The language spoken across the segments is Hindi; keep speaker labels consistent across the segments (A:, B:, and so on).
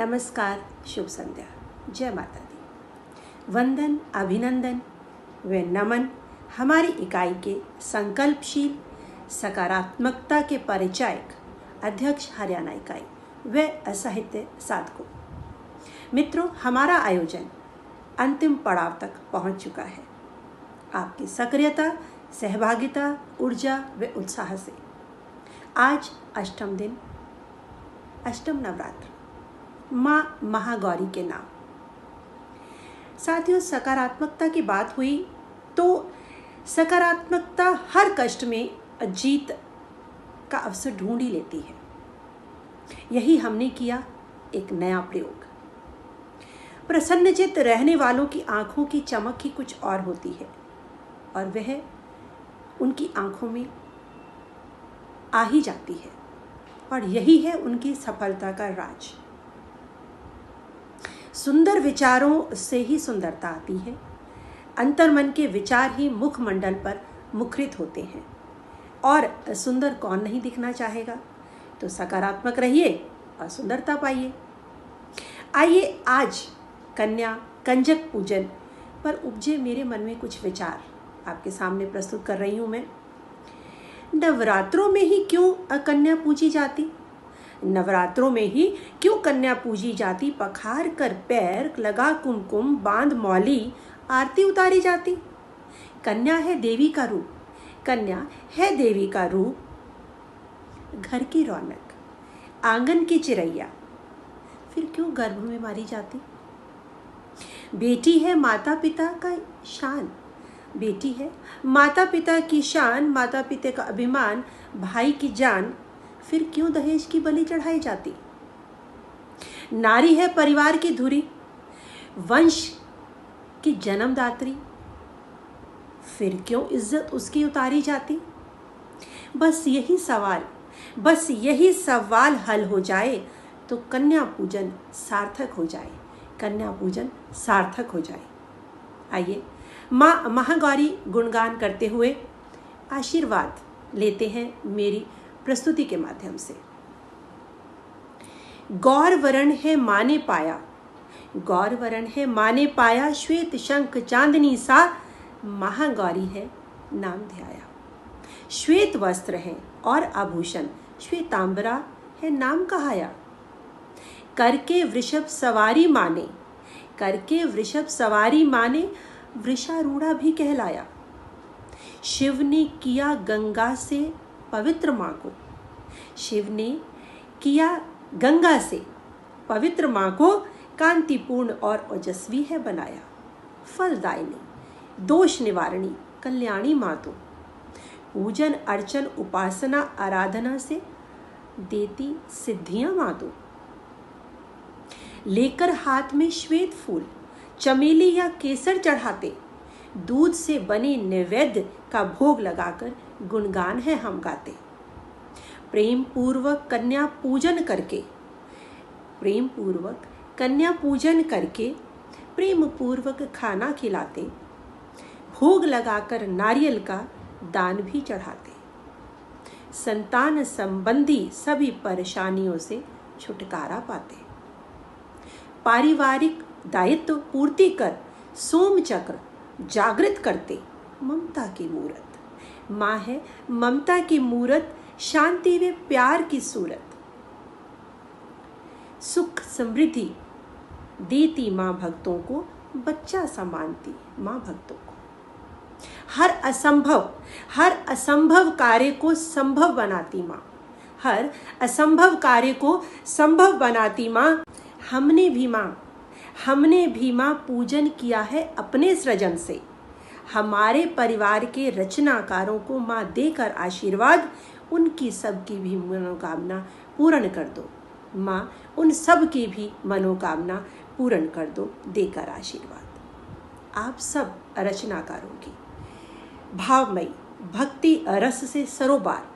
A: नमस्कार, शुभ संध्या, जय माता दी। वंदन, अभिनंदन व नमन हमारी इकाई के संकल्पशील सकारात्मकता के परिचायक अध्यक्ष हरियाणा इकाई व असहित्य साधकों। मित्रों, हमारा आयोजन अंतिम पड़ाव तक पहुंच चुका है। आपकी सक्रियता, सहभागिता, ऊर्जा व उत्साह से आज अष्टम दिन, अष्टम नवरात्र माँ महागौरी के नाम। साथियों, सकारात्मकता की बात हुई तो सकारात्मकता हर कष्ट में जीत का अवसर ढूंढ ही लेती है। यही हमने किया, एक नया प्रयोग। प्रसन्नचित्त रहने वालों की आंखों की चमक ही कुछ और होती है और वह उनकी आंखों में आ ही जाती है और यही है उनकी सफलता का राज। सुंदर विचारों से ही सुंदरता आती है। अंतर्मन के विचार ही मुखमंडल पर मुखरित होते हैं और सुंदर कौन नहीं दिखना चाहेगा। तो सकारात्मक रहिए और सुंदरता पाइए। आइए आज कन्या कंजक पूजन पर उपजे मेरे मन में कुछ विचार आपके सामने प्रस्तुत कर रही हूँ मैं। नवरात्रों में ही क्यों कन्या पूजी जाती? नवरात्रों में ही क्यों कन्या पूजी जाती? पखार कर पैर लगा कुमकुम, बांध मौली, आरती उतारी जाती। कन्या है देवी का रूप, कन्या है देवी का रूप। घर की रौनक, आंगन की चिरैया, फिर क्यों गर्भ में मारी जाती? बेटी है माता पिता का शान, बेटी है माता पिता की शान, माता पिता का अभिमान, भाई की जान, फिर क्यों दहेज की बलि चढ़ाई जाती? नारी है परिवार की धुरी, वंश की जन्मदात्री, फिर क्यों इज्जत उसकी उतारी जाती? बस यही सवाल हल हो जाए तो कन्या पूजन सार्थक हो जाए, कन्या पूजन सार्थक हो जाए। आइए माँ महागौरी गुणगान करते हुए आशीर्वाद लेते हैं मेरी प्रस्तुति के माध्यम से। गौर वरण है माने पाया, गौर वरण है माने पाया, श्वेत शंख चांदनी सा, महागौरी है नाम ध्याया। श्वेत वस्त्र है और आभूषण, श्वेतांबरा है नाम कहाया। करके वृषभ सवारी माने, करके वृषभ सवारी माने, वृषारूढ़ा भी कहलाया। शिव ने किया गंगा से पवित्र माँ को, शिव ने किया गंगा से पवित्र माँ को, कांतिपूर्ण और ओजस्वी है बनाया। फलदायिनी, दोष निवारणी, कल्याणी माँ तो, पूजन अर्चन उपासना आराधना से देती सिद्धियां माँ तो। लेकर हाथ में श्वेत फूल, चमेली या केसर चढ़ाते, दूध से बने नैवेद्य का भोग लगाकर गुणगान है हम गाते। प्रेम पूर्वक कन्या पूजन करके, प्रेम पूर्वक कन्या पूजन करके, प्रेम पूर्वक खाना खिलाते, भोग लगाकर नारियल का दान भी चढ़ाते। संतान संबंधी सभी परेशानियों से छुटकारा पाते। पारिवारिक दायित्व पूर्ति कर सोम चक्र जागृत करते, ममता की मूरत, माँ है ममता की मूरत, शांति व प्यार की सूरत। सुख समृद्धि देती माँ भक्तों को, बच्चा समानती माँ भक्तों को। हर असंभव कार्य को संभव बनाती माँ, हर असंभव कार्य को संभव बनाती माँ। हमने भी माँ पूजन किया है अपने सृजन से। हमारे परिवार के रचनाकारों को माँ देकर आशीर्वाद, उनकी सबकी भी मनोकामना पूर्ण कर दो माँ, उन सब की भी मनोकामना पूर्ण कर दो देकर आशीर्वाद। आप सब रचनाकारों की भावमयी भक्ति रस से सरोबार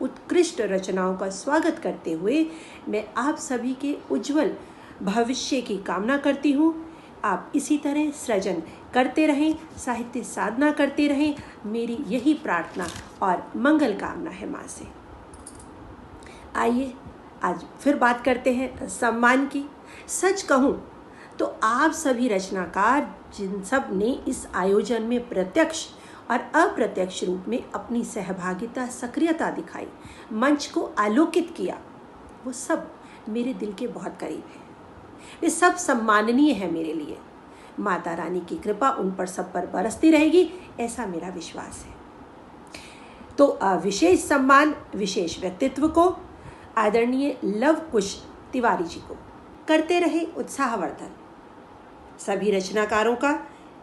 A: उत्कृष्ट रचनाओं का स्वागत करते हुए मैं आप सभी के उज्जवल भविष्य की कामना करती हूँ। आप इसी तरह सृजन करते रहें, साहित्य साधना करते रहें, मेरी यही प्रार्थना और मंगल कामना है माँ से। आइए आज फिर बात करते हैं सम्मान की। सच कहूँ तो आप सभी रचनाकार जिन सब ने इस आयोजन में प्रत्यक्ष और अप्रत्यक्ष रूप में अपनी सहभागिता सक्रियता दिखाई, मंच को आलोकित किया, वो सब मेरे दिल के बहुत करीब हैं। वे सब सम्माननीय है मेरे लिए। माता रानी की कृपा उन पर सब पर बरसती रहेगी, ऐसा मेरा विश्वास है। तो विशेष सम्मान विशेष व्यक्तित्व को, आदरणीय लव कुश तिवारी जी को। करते रहे उत्साहवर्धन। सभी रचनाकारों का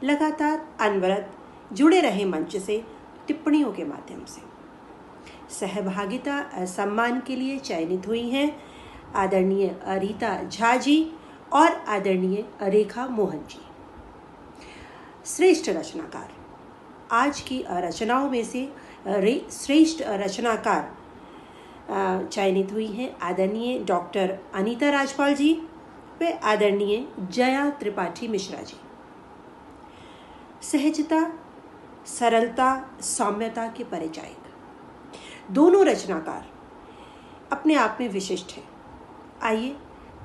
A: लगातार अनवरत जुड़े रहे मंच से, टिप्पणियों के माध्यम से। सहभागिता सम्मान के लिए चयनित हुई हैं आदरणीय रीता झा जी और आदरणीय रेखा मोहन जी। श्रेष्ठ रचनाकार। आज की रचनाओं में से श्रेष्ठ रचनाकार चयनित हुई हैं आदरणीय डॉक्टर अनीता राजपाल जी व आदरणीय जया त्रिपाठी मिश्रा जी। सहजता, सरलता, सौम्यता के परिचायक दोनों रचनाकार अपने आप में विशिष्ट हैं। आइए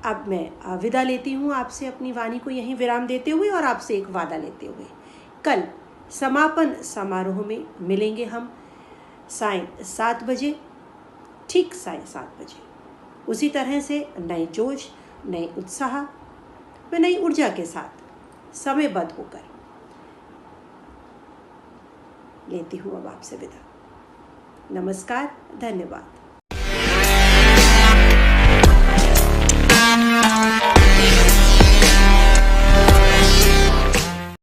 A: अब मैं विदा लेती हूँ आपसे, अपनी वाणी को यहीं विराम देते हुए और आपसे एक वादा लेते हुए। कल समापन समारोह में मिलेंगे हम सायं 7 बजे, ठीक सायं 7 बजे। उसी तरह से नए जोश, नए उत्साह व नई ऊर्जा के साथ समयबद्ध होकर लेती हूँ अब आपसे विदा। नमस्कार, धन्यवाद।